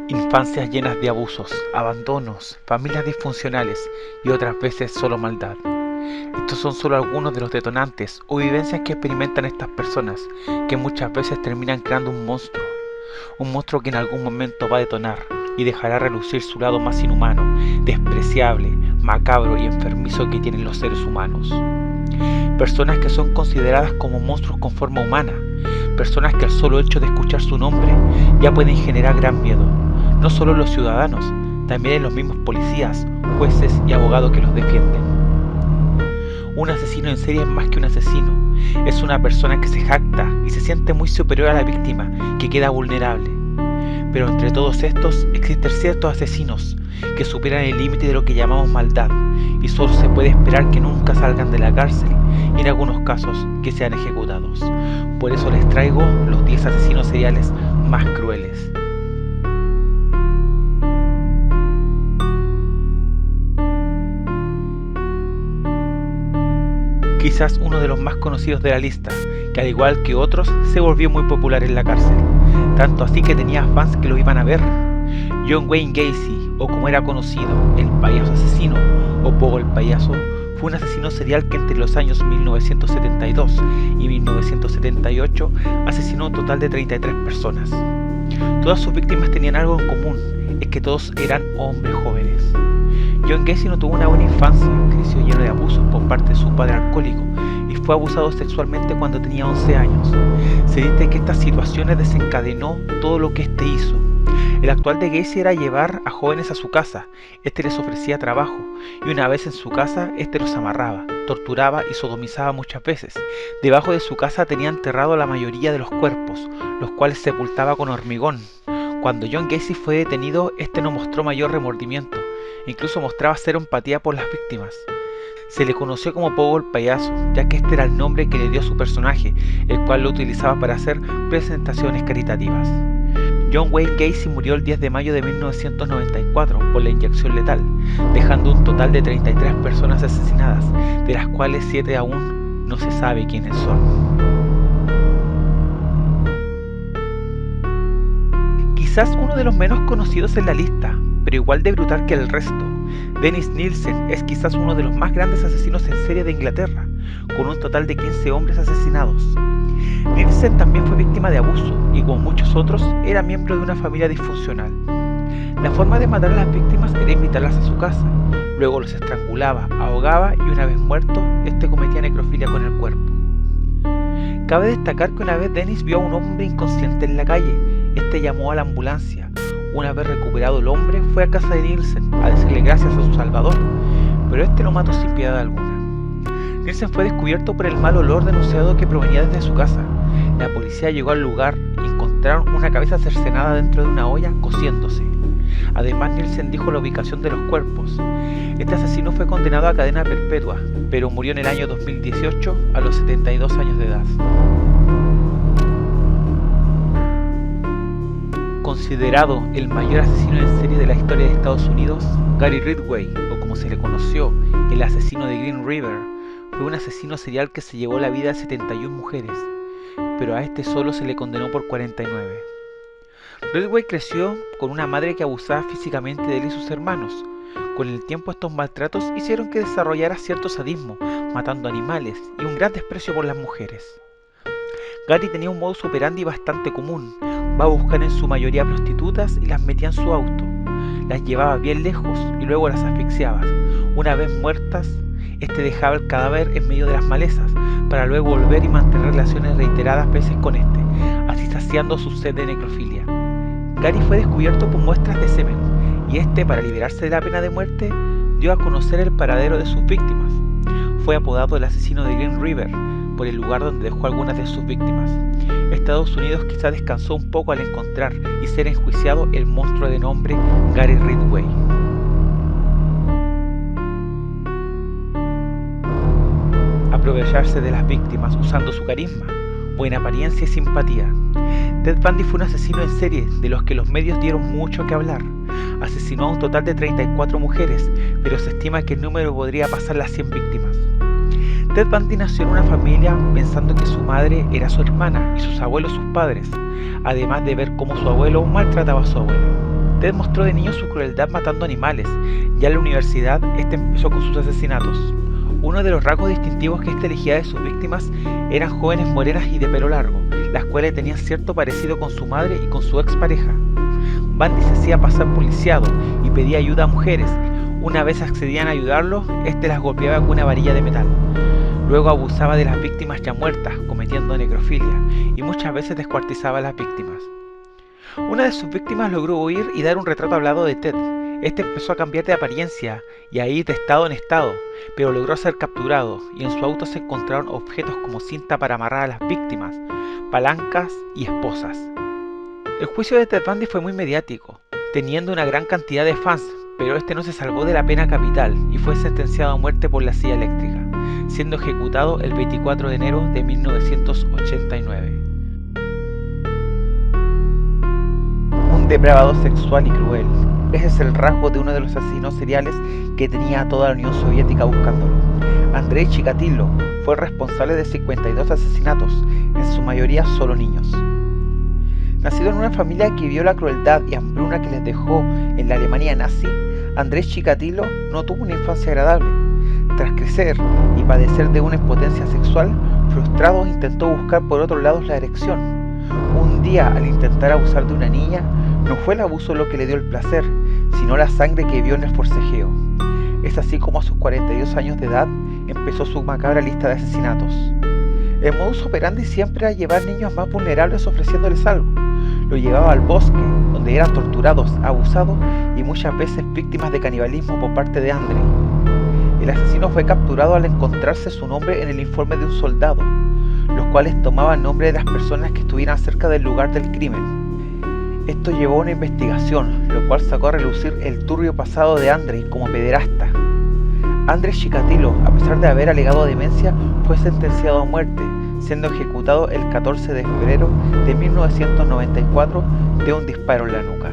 Infancias llenas de abusos, abandonos, familias disfuncionales y otras veces solo maldad. Estos son solo algunos de los detonantes o vivencias que experimentan estas personas, que muchas veces terminan creando un monstruo que en algún momento va a detonar y dejará relucir su lado más inhumano, despreciable, macabro y enfermizo que tienen los seres humanos. Personas que son consideradas como monstruos con forma humana, personas que al solo hecho de escuchar su nombre ya pueden generar gran miedo, no solo en los ciudadanos, también en los mismos policías, jueces y abogados que los defienden. Un asesino en serie es más que un asesino, es una persona que se jacta y se siente muy superior a la víctima, que queda vulnerable. Pero entre todos estos existen ciertos asesinos que superan el límite de lo que llamamos maldad y solo se puede esperar que nunca salgan de la cárcel y en algunos casos que sean ejecutados. Por eso les traigo los 10 asesinos seriales más crueles. Quizás uno de los más conocidos de la lista, que al igual que otros se volvió muy popular en la cárcel, tanto así que tenía fans que lo iban a ver. John Wayne Gacy, o como era conocido, el payaso asesino, o Pogo el payaso, fue un asesino serial que entre los años 1972 y 1978 asesinó un total de 33 personas. Todas sus víctimas tenían algo en común, es que todos eran hombres jóvenes. John Gacy no tuvo una buena infancia, creció lleno de abusos por parte de su padre alcohólico y fue abusado sexualmente cuando tenía 11 años. Se dice que estas situaciones desencadenó todo lo que este hizo. El actual de Gacy era llevar a jóvenes a su casa, este les ofrecía trabajo y una vez en su casa este los amarraba, torturaba y sodomizaba muchas veces. Debajo de su casa tenía enterrado la mayoría de los cuerpos, los cuales sepultaba con hormigón. Cuando John Gacy fue detenido, este no mostró mayor remordimiento, incluso mostraba cero empatía por las víctimas. Se le conoció como Pogo el payaso, ya que este era el nombre que le dio a su personaje, el cual lo utilizaba para hacer presentaciones caritativas. John Wayne Gacy murió el 10 de mayo de 1994 por la inyección letal, dejando un total de 33 personas asesinadas, de las cuales 7 aún no se sabe quiénes son. Quizás uno de los menos conocidos en la lista, pero igual de brutal que el resto, Dennis Nielsen es quizás uno de los más grandes asesinos en serie de Inglaterra, con un total de 15 hombres asesinados. Nielsen también fue víctima de abuso y como muchos otros era miembro de una familia disfuncional. La forma de matar a las víctimas era invitarlas a su casa, luego los estrangulaba, ahogaba y una vez muerto, este cometía necrofilia con el cuerpo. Cabe destacar que una vez Dennis vio a un hombre inconsciente en la calle, este llamó a la ambulancia. Una vez recuperado el hombre, fue a casa de Nielsen a decirle gracias a su salvador, pero este lo mató sin piedad alguna. Nielsen fue descubierto por el mal olor denunciado que provenía desde su casa. La policía llegó al lugar y encontraron una cabeza cercenada dentro de una olla cociéndose. Además, Nielsen dijo la ubicación de los cuerpos. Este asesino fue condenado a cadena perpetua, pero murió en el año 2018 a los 72 años de edad. Considerado el mayor asesino en serie de la historia de Estados Unidos, Gary Ridgway, o como se le conoció, el asesino de Green River, fue un asesino serial que se llevó la vida a 71 mujeres, pero a este solo se le condenó por 49. Ridgway creció con una madre que abusaba físicamente de él y sus hermanos. Con el tiempo estos maltratos hicieron que desarrollara cierto sadismo, matando animales y un gran desprecio por las mujeres. Gary tenía un modus operandi bastante común. Va a buscar en su mayoría prostitutas y las metía en su auto. Las llevaba bien lejos y luego las asfixiaba. Una vez muertas, este dejaba el cadáver en medio de las malezas para luego volver y mantener relaciones reiteradas veces con este, así saciando su sed de necrofilia. Gary fue descubierto por muestras de semen y este, para liberarse de la pena de muerte, dio a conocer el paradero de sus víctimas. Fue apodado el asesino de Green River por el lugar donde dejó algunas de sus víctimas. Estados Unidos quizá descansó un poco al encontrar y ser enjuiciado el monstruo de nombre Gary Ridgway. Aprovecharse de las víctimas usando su carisma, buena apariencia y simpatía. Ted Bundy fue un asesino en serie de los que los medios dieron mucho que hablar. Asesinó a un total de 34 mujeres, pero se estima que el número podría pasar las 100 víctimas. Ted Bundy nació en una familia pensando que su madre era su hermana y sus abuelos sus padres, además de ver cómo su abuelo maltrataba a su abuela. Ted mostró de niño su crueldad matando animales. Ya en la universidad, este empezó con sus asesinatos. Uno de los rasgos distintivos que este elegía de sus víctimas eran jóvenes morenas y de pelo largo, las cuales tenían cierto parecido con su madre y con su expareja. Bundy se hacía pasar por lisiado y pedía ayuda a mujeres. Una vez accedían a ayudarlo, este las golpeaba con una varilla de metal. Luego abusaba de las víctimas ya muertas, cometiendo necrofilia, y muchas veces descuartizaba a las víctimas. Una de sus víctimas logró huir y dar un retrato hablado de Ted. Este empezó a cambiar de apariencia y a ir de estado en estado, pero logró ser capturado, y en su auto se encontraron objetos como cinta para amarrar a las víctimas, palancas y esposas. El juicio de Ted Bundy fue muy mediático, teniendo una gran cantidad de fans, pero este no se salvó de la pena capital y fue sentenciado a muerte por la silla eléctrica, siendo ejecutado el 24 de enero de 1989. Un depravador sexual y cruel. Ese es el rasgo de uno de los asesinos seriales que tenía a toda la Unión Soviética buscándolo. Andrei Chikatilo fue responsable de 52 asesinatos, en su mayoría solo niños. Nacido en una familia que vio la crueldad y hambruna que les dejó en la Alemania nazi, Andrei Chikatilo no tuvo una infancia agradable. Tras crecer y padecer de una impotencia sexual, frustrado intentó buscar por otros lados la erección. Un día, al intentar abusar de una niña, no fue el abuso lo que le dio el placer, sino la sangre que vio en el forcejeo. Es así como a sus 42 años de edad empezó su macabra lista de asesinatos. El modus operandi siempre era llevar niños más vulnerables ofreciéndoles algo. Lo llevaba al bosque, donde eran torturados, abusados y muchas veces víctimas de canibalismo por parte de Andrei. El asesino fue capturado al encontrarse su nombre en el informe de un soldado, los cuales tomaban nombre de las personas que estuvieran cerca del lugar del crimen. Esto llevó a una investigación, lo cual sacó a relucir el turbio pasado de Andrei como pederasta. Andrei Chikatilo, a pesar de haber alegado demencia, fue sentenciado a muerte, siendo ejecutado el 14 de febrero de 1994 de un disparo en la nuca.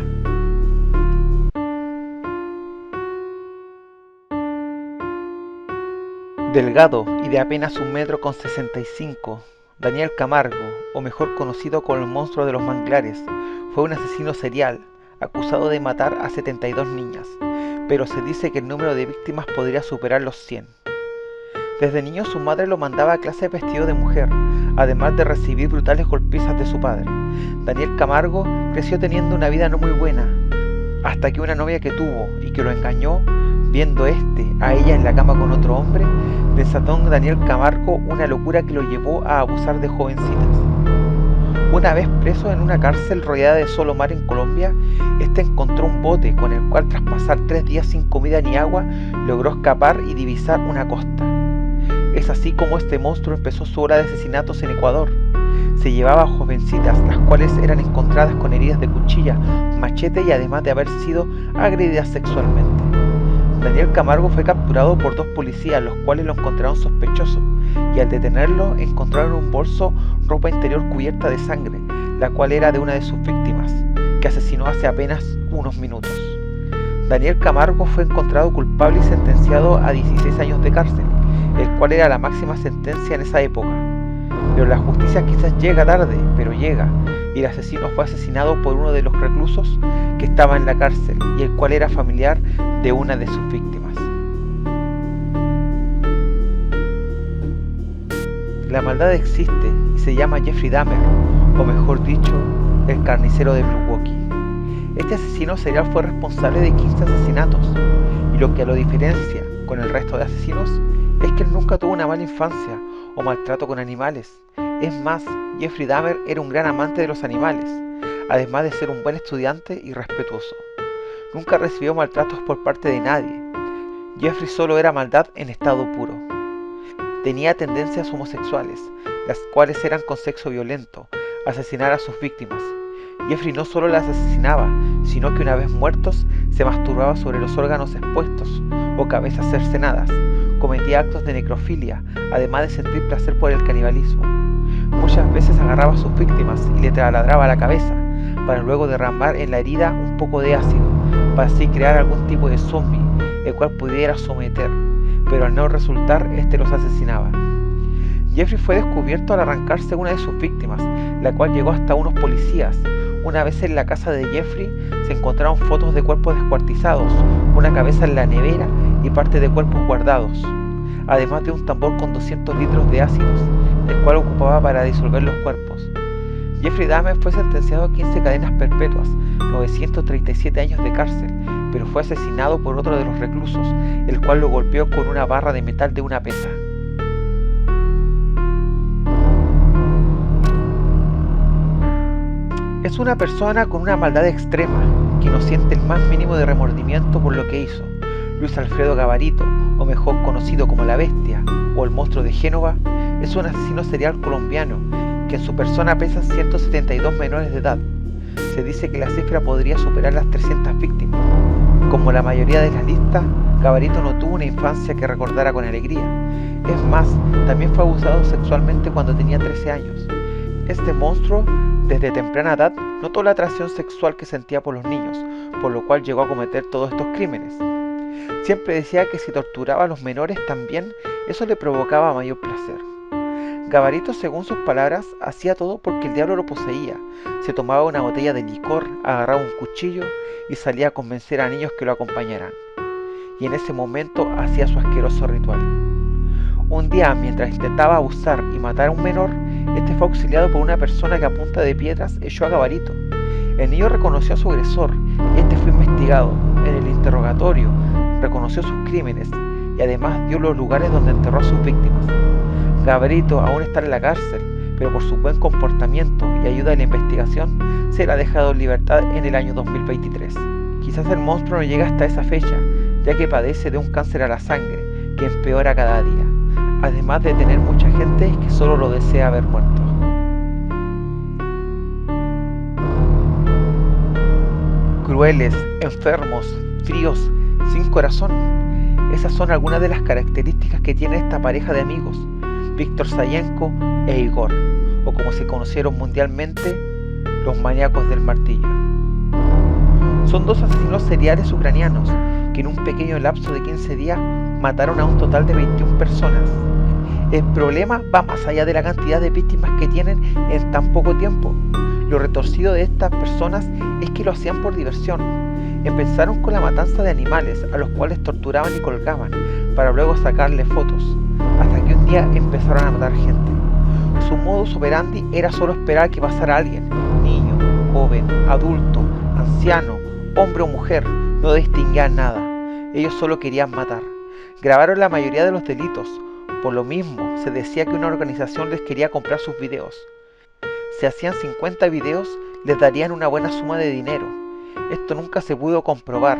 Delgado y de apenas 1,65 m, Daniel Camargo, o mejor conocido como el monstruo de los manglares, fue un asesino serial, acusado de matar a 72 niñas, pero se dice que el número de víctimas podría superar los 100. Desde niño su madre lo mandaba a clase vestido de mujer, además de recibir brutales golpizas de su padre. Daniel Camargo creció teniendo una vida no muy buena, hasta que una novia que tuvo y que lo engañó, viendo a ella en la cama con otro hombre, desató en Daniel Camargo una locura que lo llevó a abusar de jovencitas. Una vez preso en una cárcel rodeada de solo mar en Colombia, encontró un bote con el cual, tras pasar 3 días sin comida ni agua, logró escapar y divisar una costa. Es así como este monstruo empezó su hora de asesinatos en Ecuador. Se llevaba a jovencitas, las cuales eran encontradas con heridas de cuchilla, machete y además de haber sido agredidas sexualmente. Daniel Camargo fue capturado por 2 policías, los cuales lo encontraron sospechoso, y al detenerlo encontraron un bolso ropa interior cubierta de sangre, la cual era de una de sus víctimas, que asesinó hace apenas unos minutos. Daniel Camargo fue encontrado culpable y sentenciado a 16 años de cárcel, el cual era la máxima sentencia en esa época. Pero la justicia quizás llega tarde, pero llega, y el asesino fue asesinado por uno de los reclusos que estaba en la cárcel, y el cual era familiar de una de sus víctimas. La maldad existe y se llama Jeffrey Dahmer, o mejor dicho, el carnicero de Milwaukee. Este asesino serial fue responsable de 15 asesinatos, y lo que lo diferencia con el resto de asesinos es que él nunca tuvo una mala infancia o maltrato con animales. Es más, Jeffrey Dahmer era un gran amante de los animales, además de ser un buen estudiante y respetuoso. Nunca recibió maltratos por parte de nadie. Jeffrey solo era maldad en estado puro. Tenía tendencias homosexuales, las cuales eran con sexo violento, asesinar a sus víctimas. Jeffrey no solo las asesinaba, sino que una vez muertos, se masturbaba sobre los órganos expuestos o cabezas cercenadas. Cometía actos de necrofilia, además de sentir placer por el canibalismo. Muchas veces agarraba a sus víctimas y le taladraba la cabeza, para luego derramar en la herida un poco de ácido, para así crear algún tipo de zombie, el cual pudiera someter, pero al no resultar, los asesinaba. Jeffrey fue descubierto al arrancarse una de sus víctimas, la cual llegó hasta unos policías. Una vez en la casa de Jeffrey se encontraron fotos de cuerpos descuartizados, una cabeza en la nevera y parte de cuerpos guardados, además de un tambor con 200 litros de ácidos, el cual ocupaba para disolver los cuerpos. Jeffrey Dahmer fue sentenciado a 15 cadenas perpetuas, 937 años de cárcel, pero fue asesinado por otro de los reclusos, el cual lo golpeó con una barra de metal de una pesa. Es una persona con una maldad extrema, que no siente el más mínimo de remordimiento por lo que hizo. Luis Alfredo Gabarito, o mejor conocido como La Bestia, o el Monstruo de Génova, es un asesino serial colombiano, que en su persona pesan 172 menores de edad. Se dice que la cifra podría superar las 300 víctimas. Como la mayoría de las listas, Gabarito no tuvo una infancia que recordara con alegría. Es más, también fue abusado sexualmente cuando tenía 13 años. Este monstruo, desde temprana edad, notó la atracción sexual que sentía por los niños, por lo cual llegó a cometer todos estos crímenes. Siempre decía que si torturaba a los menores también, eso le provocaba mayor placer. Gabarito, según sus palabras, hacía todo porque el diablo lo poseía. Se tomaba una botella de licor, agarraba un cuchillo y salía a convencer a niños que lo acompañaran. Y en ese momento hacía su asqueroso ritual. Un día, mientras intentaba abusar y matar a un menor, este fue auxiliado por una persona que a punta de piedras echó a Gabarito. El niño reconoció a su agresor y este fue investigado. En el interrogatorio reconoció sus crímenes y además dio los lugares donde enterró a sus víctimas. Gabarito aún está en la cárcel, pero por su buen comportamiento y ayuda en la investigación, será dejado en libertad en el año 2023. Quizás el monstruo no llega hasta esa fecha, ya que padece de un cáncer a la sangre, que empeora cada día, además de tener mucha gente que solo lo desea ver muerto. Crueles, enfermos, fríos, sin corazón. Esas son algunas de las características que tiene esta pareja de amigos, Víctor Sayenko e Igor, o como se conocieron mundialmente, los maníacos del martillo. Son dos asesinos seriales ucranianos que en un pequeño lapso de 15 días mataron a un total de 21 personas. El problema va más allá de la cantidad de víctimas que tienen en tan poco tiempo. Lo retorcido de estas personas es que lo hacían por diversión. Empezaron con la matanza de animales, a los cuales torturaban y colgaban, para luego sacarle fotos, hasta que un día empezaron a matar gente. Su modus operandi era solo esperar que pasara alguien, niño, joven, adulto, anciano, hombre o mujer, no distinguían nada. Ellos solo querían matar. Grabaron la mayoría de los delitos. Por lo mismo, se decía que una organización les quería comprar sus videos. Si hacían 50 videos, les darían una buena suma de dinero. Esto nunca se pudo comprobar.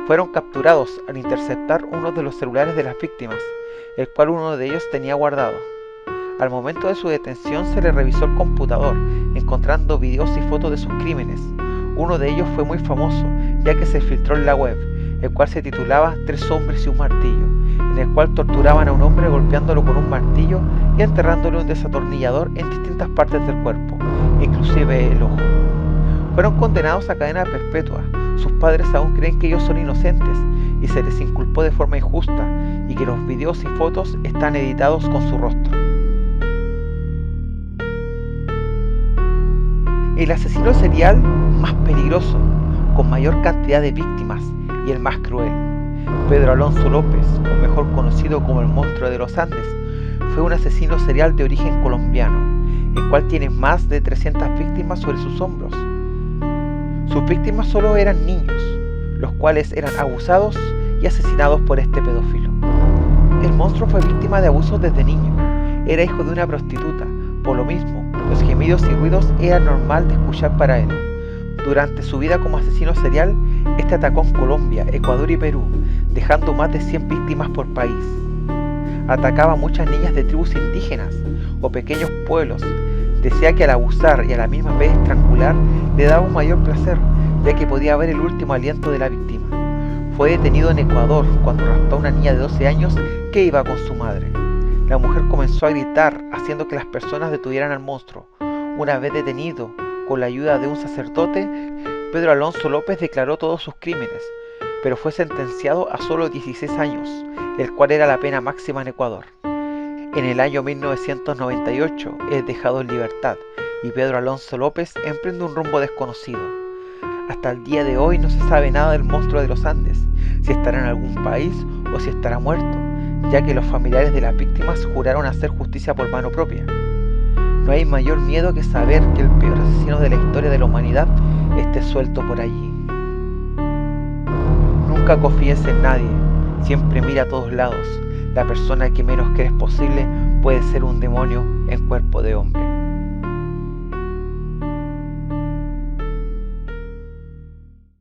Fueron capturados al interceptar uno de los celulares de las víctimas, el cual uno de ellos tenía guardado. Al momento de su detención se le revisó el computador, encontrando videos y fotos de sus crímenes. Uno de ellos fue muy famoso, ya que se filtró en la web, el cual se titulaba 3 hombres y un martillo, en el cual torturaban a un hombre golpeándolo con un martillo y enterrándole un desatornillador en distintas partes del cuerpo, inclusive el ojo. Fueron condenados a cadena perpetua. Sus padres aún creen que ellos son inocentes y se les inculpó de forma injusta y que los videos y fotos están editados con su rostro. El asesino serial más peligroso, con mayor cantidad de víctimas y el más cruel, Pedro Alonso López, o mejor conocido como el Monstruo de los Andes, fue un asesino serial de origen colombiano, el cual tiene más de 300 víctimas sobre sus hombros. Sus víctimas solo eran niños, los cuales eran abusados y asesinados por este pedófilo. El monstruo fue víctima de abusos desde niño. Era hijo de una prostituta, por lo mismo, los gemidos y ruidos eran normal de escuchar para él. Durante su vida como asesino serial, este atacó en Colombia, Ecuador y Perú, dejando más de 100 víctimas por país. Atacaba a muchas niñas de tribus indígenas o pequeños pueblos. Decía que al abusar y a la misma vez estrangular le daba un mayor placer, ya que podía ver el último aliento de la víctima. Fue detenido en Ecuador cuando raptó a una niña de 12 años que iba con su madre. La mujer comenzó a gritar, haciendo que las personas detuvieran al monstruo. Una vez detenido, con la ayuda de un sacerdote, Pedro Alonso López declaró todos sus crímenes, pero fue sentenciado a solo 16 años, el cual era la pena máxima en Ecuador. En el año 1998 es dejado en libertad y Pedro Alonso López emprende un rumbo desconocido. Hasta el día de hoy no se sabe nada del monstruo de los Andes, si estará en algún país o si estará muerto, ya que los familiares de las víctimas juraron hacer justicia por mano propia. No hay mayor miedo que saber que el peor asesino de la historia de la humanidad esté suelto por allí. Nunca confíes en nadie, siempre mira a todos lados. La persona que menos crees posible puede ser un demonio en cuerpo de hombre.